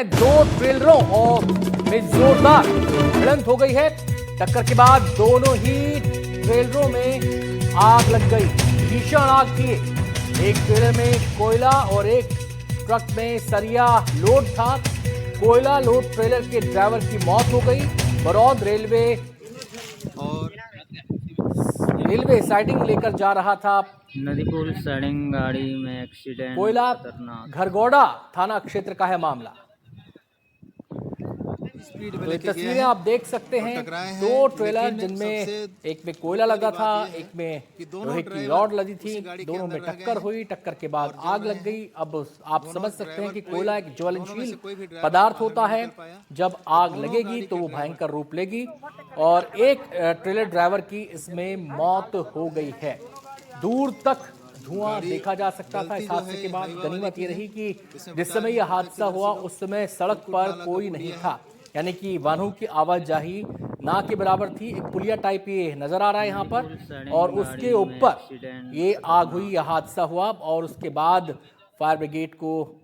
हैं, दो ट्रेलरों और में जोरदार भिड़ंत हो गई है। टक्कर के बाद दोनों ही ट्रेलरों में आग लग गई, भीषण आग थी। एक ट्रेलर में कोयला और एक ट्रक में सरिया लोड था। कोयला लोड ट्रेलर के ड्राइवर की मौत हो गई। बरौद रेलवे साइडिंग लेकर जा रहा था। नदीपुर साइडिंग गाड़ी में एक्सीडेंट, कोयला खतरनाक। घरगोड़ा थाना क्षेत्र का है मामला। तो ये तस्वीरें आप देख सकते हैं, दो ट्रेलर जिनमें एक में कोयला लगा था, एक में लोहे की रॉड लगी थी, दोनों में टक्कर हुई। टक्कर के बाद आग लग गई। अब आप समझ सकते हैं कि कोयला एक ज्वलनशील पदार्थ होता है, जब आग लगेगी तो वो भयंकर रूप लेगी। और एक ट्रेलर ड्राइवर की इसमें मौत हो गई है। दूर तक धुआं देखा जा सकता था। इस हादसे के बाद गनीमत ये रही कि जिस समय यह हादसा हुआ उस समय सड़क पर कोई नहीं था, यानी कि वाहनों की आवाजाही ना के बराबर थी। एक पुलिया टाइप ये नजर आ रहा है यहाँ पर, और उसके ऊपर ये आग हुई, यह हादसा हुआ। और उसके बाद फायर ब्रिगेड को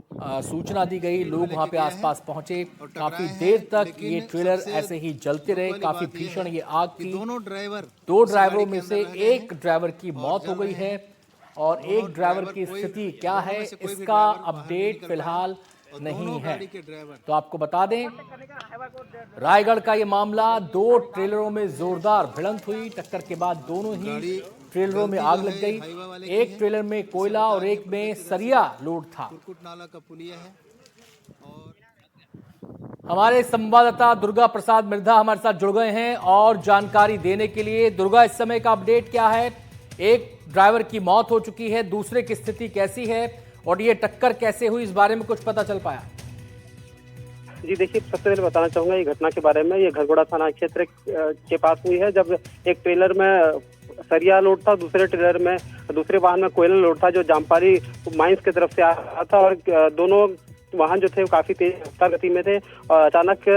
सूचना दी गई। लोग वहां पे आसपास पहुंचे। काफी देर तक ये ट्रेलर ऐसे ही जलते रहे। काफी भीषण ये आग थी। दो ड्राइवरों में से एक ड्राइवर की मौत हो गई है, और एक ड्राइवर की स्थिति क्या है इसका अपडेट फिलहाल नहीं है। तो आपको बता दें, रायगढ़ का ये मामला, दो ट्रेलरों में जोरदार भिड़ंत हुई। टक्कर के बाद दोनों ही ट्रेलरों में आग लग गई। एक ट्रेलर में कोयला और एक में सरिया लोड था। हमारे संवाददाता दुर्गा प्रसाद मिर्धा हमारे साथ जुड़ गए हैं और जानकारी देने के लिए। दुर्गा, इस समय का अपडेट क्या है? एक ड्राइवर की मौत हो चुकी है, दूसरे की स्थिति कैसी है और ये टक्कर कैसे हुई, इस बारे में कुछ पता चल पाया? जी देखिए, सबसे पहले बताना चाहूंगा ये घटना के बारे में। ये घरगोड़ा थाना क्षेत्र के पास हुई है, जब एक ट्रेलर में सरिया लोड था, दूसरे वाहन में कोयला लोड था, जो जामपारी माइंस की तरफ से आ रहा था। और दोनों वाहन जो थे वो काफी तेज रफ्तार गति में थे। और अचानक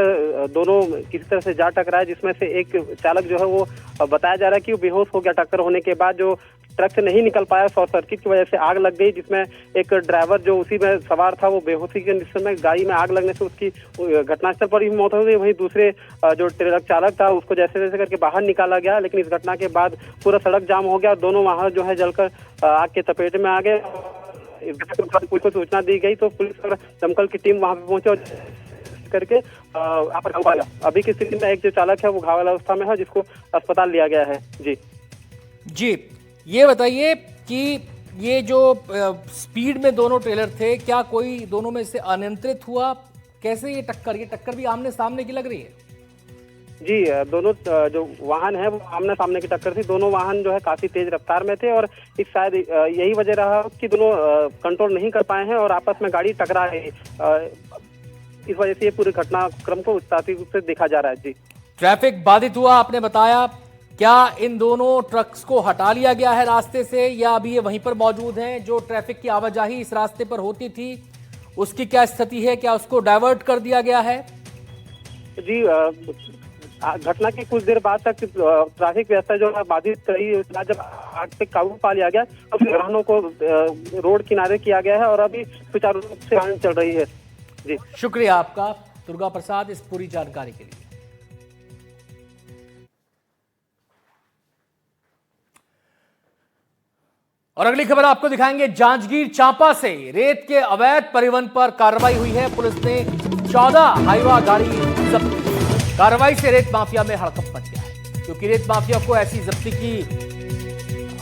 दोनों किसी तरह से जा टकराए, जिसमें से एक चालक जो है वो बताया जा रहा है कि वो बेहोश हो गया। टक्कर होने के बाद जो ट्रक से नहीं निकल पाया, शॉर्ट सर्किट की वजह से आग लग गई, जिसमें एक ड्राइवर जो उसी में सवार था वो बेहोशी के समय गाड़ी में आग लगने से उसकी घटनास्थल पर ही मौत हो गई। वहीं दूसरे जो ट्रक चालक था उसको जैसे तैसे करके बाहर निकाला गया, लेकिन इस घटना के बाद पूरा सड़क जाम हो गया और दोनों वाहन जो है जलकर आग के चपेट में आ गए। इस घटना के बाद पुलिस को सूचना दी गई, तो पुलिस और दमकल की टीम वहां पे पहुंचे और करके अभी की स्थिति में एक जो चालक है वो घायल अवस्था में है, जिसको अस्पताल लिया गया है। जी, ये बताइए कि ये जो स्पीड में दोनों ट्रेलर थे, क्या कोई दोनों में से अनियंत्रित हुआ? कैसे ये टक्कर भी आमने सामने की लग रही है? जी, दोनों जो वाहन है वो आमने सामने की टक्कर थी। दोनों वाहन जो है काफी तेज रफ्तार में थे और इस शायद यही वजह रहा कि दोनों कंट्रोल नहीं कर पाए हैं और आपस में गाड़ी टकरा गई। इस वजह से ये पूरे घटनाक्रम को विस्तारित रूप से देखा जा रहा है। जी, ट्रैफिक बाधित हुआ, आपने बताया। क्या इन दोनों ट्रक्स को हटा लिया गया है रास्ते से, या अभी ये वहीं पर मौजूद हैं? जो ट्रैफिक की आवाजाही इस रास्ते पर होती थी उसकी क्या स्थिति है? क्या उसको डाइवर्ट कर दिया गया है? जी, घटना के कुछ देर बाद तक ट्रैफिक व्यवस्था जो है बाधित रही। जब आग पे काबू पा लिया गया तो वाहनों को रोड किनारे किया गया है और अभी सुचारू रूप से वाहन चल रही है। जी, शुक्रिया आपका दुर्गा प्रसाद इस पूरी जानकारी के लिए। और अगली खबर आपको दिखाएंगे, जांजगीर चांपा से रेत के अवैध परिवहन पर कार्रवाई हुई है। पुलिस ने 14 हाईवा गाड़ी जब्त की। कार्रवाई से रेत माफिया में हड़कंप मच गया है, क्योंकि रेत माफिया को ऐसी जब्ती की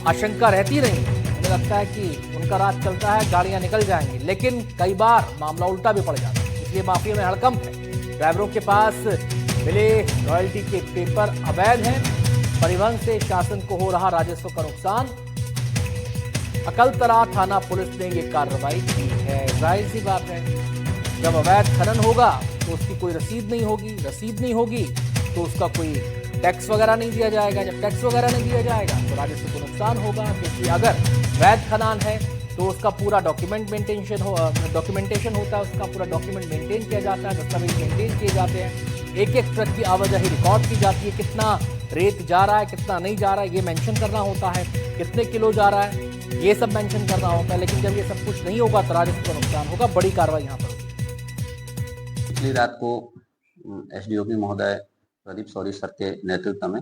आशंका रहती नहीं। उन्हें लगता है कि उनका राज चलता है, गाड़ियां निकल जाएंगी, लेकिन कई बार मामला उल्टा भी पड़ जाता है। इसलिए माफिया में हड़कंप है। ड्राइवरों के पास मिले रॉयल्टी के पेपर अवैध हैं। परिवहन से शासन को हो रहा राजस्व का नुकसान। अकलतरा थाना पुलिस ने ये कार्रवाई की है। जाहिर सी बात है, जब अवैध खनन होगा तो उसकी कोई रसीद नहीं होगी तो उसका कोई टैक्स वगैरह नहीं दिया जाएगा। जब टैक्स वगैरह नहीं दिया जाएगा तो राजस्व को नुकसान होगा, क्योंकि अगर अवैध खनन है तो उसका पूरा डॉक्यूमेंटेशन होता है, उसका पूरा डॉक्यूमेंट मेंटेन किया जाता है, दस्तावेज मेंटेन किए जाते हैं। एक एक ट्रक की आवाजाही रिकॉर्ड की जाती है, कितना रेत जा रहा है, कितना नहीं जा रहा है, ये मेंशन करना होता है, कितने किलो जा रहा है, ये सब मेंशन करना होता है। लेकिन जब ये सब कुछ नहीं होगा तो राजस्व का नुकसान होगा। बड़ी कार्रवाई यहाँ पर पिछली रात को एसडीओपी महोदय प्रदीप शौरी सर के नेतृत्व में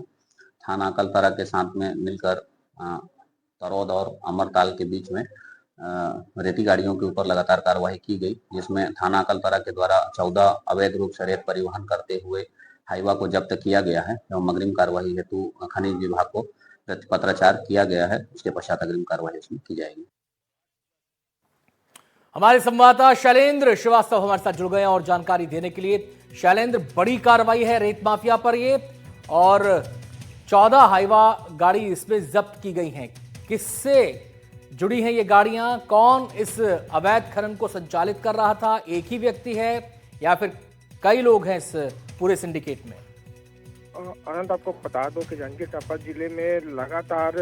थाना अकलतरा के साथ में मिलकर तरौद और अमरताल के बीच में रेती गाड़ियों के ऊपर लगातार कार्रवाई की गई, जिसमें थाना अकलतरा के द्वारा 14 अवैध रूप से रेत परिवहन करते हुए हाईवा को जब्त किया गया है एवं अग्रिम कार्रवाई हेतु खनिज विभाग को पत्राचार किया गया है। उसके पश्चात अग्रिम कार्रवाई इसमें की जाएगी। हमारे संवाददाता शैलेंद्र श्रीवास्तव हमारे साथ जुड़ गए और जानकारी देने के लिए। शैलेंद्र, बड़ी कार्रवाई है रेत माफिया पर ये, और 14 हाईवा गाड़ी इसमें जब्त की गई हैं। किससे जुड़ी हैं ये गाड़ियां? कौन इस अवैध खनन को संचालित कर रहा था? एक ही व्यक्ति है या फिर कई लोग हैं इस पूरे सिंडिकेट में? आनंद, आपको बता दो कि जांजगीर चांपा जिले में लगातार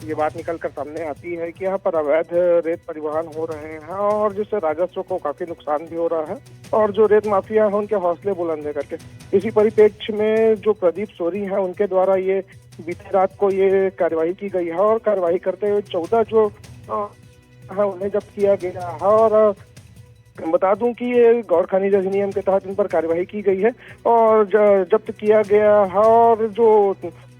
ये बात निकल कर सामने आती है कि यहाँ पर अवैध रेत परिवहन हो रहे हैं और जिससे राजस्व को काफी नुकसान भी हो रहा है और जो रेत माफिया है उनके हौसले बुलंद है करके। इसी परिप्रेक्ष्य में जो प्रदीप शौरी है उनके द्वारा ये बीती रात को ये कार्यवाही की गई है और कार्यवाही करते हुए 14 जो है उन्हें जब्त किया गया है। और बता दूं कि ये गौर खनिज अधिनियम के तहत इन पर कार्यवाही की गई है और जब्त किया गया है। और जो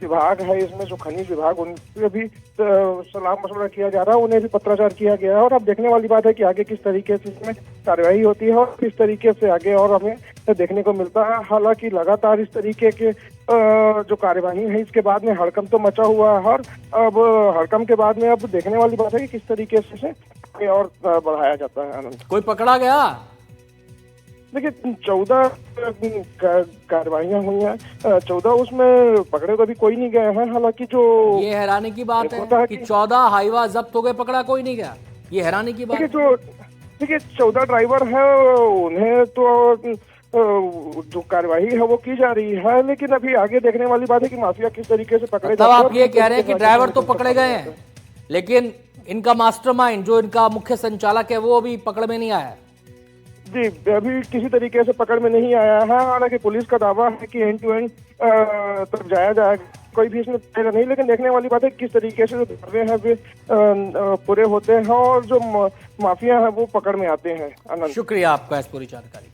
विभाग है इसमें, जो खनिज विभाग, उनसे भी सलाह मशवरा किया जा रहा है, उन्हें भी पत्राचार किया गया है। और अब देखने वाली बात है कि आगे किस तरीके से इसमें कार्यवाही होती है और किस तरीके से आगे और हमें देखने को मिलता है। हालांकि लगातार इस तरीके के जो कार्यवाही है इसके बाद में हड़कंप तो मचा हुआ है और अब हड़कंप के बाद में अब देखने वाली बात है कि किस तरीके से और बढ़ाया जाता है। आनंद, कोई पकड़ा गया? देखिए 14 कार्यवाहियां हुई हैं, 14 उसमें पकड़े तो अभी कोई नहीं गए हैं। हालांकि जो ये हैरानी की बात है कि 14 हाईवा जब्त हो गए, पकड़ा कोई नहीं गया, ये हैरानी की बात है। देखिए 14 ड्राइवर है, उन्हें तो जो कार्यवाही है वो की जा रही है, लेकिन अभी आगे देखने वाली बात है कि माफिया किस तरीके से पकड़े जाते हैं। आप ये कह रहे हैं कि ड्राइवर तो पकड़े गए हैं, लेकिन इनका मास्टरमाइंड, जो इनका मुख्य संचालक है, वो अभी पकड़ में नहीं आया? जी, अभी किसी तरीके से पकड़ में नहीं आया है। हालांकि पुलिस का दावा है कि एंड टू एंड तक जाया जाएगा, कोई भी इसमें नहीं, लेकिन देखने वाली बात है किस तरीके से जो दावे हैं वे पूरे होते हैं और जो माफिया है वो पकड़ में आते हैं। शुक्रिया आपका इस पूरी जानकारी।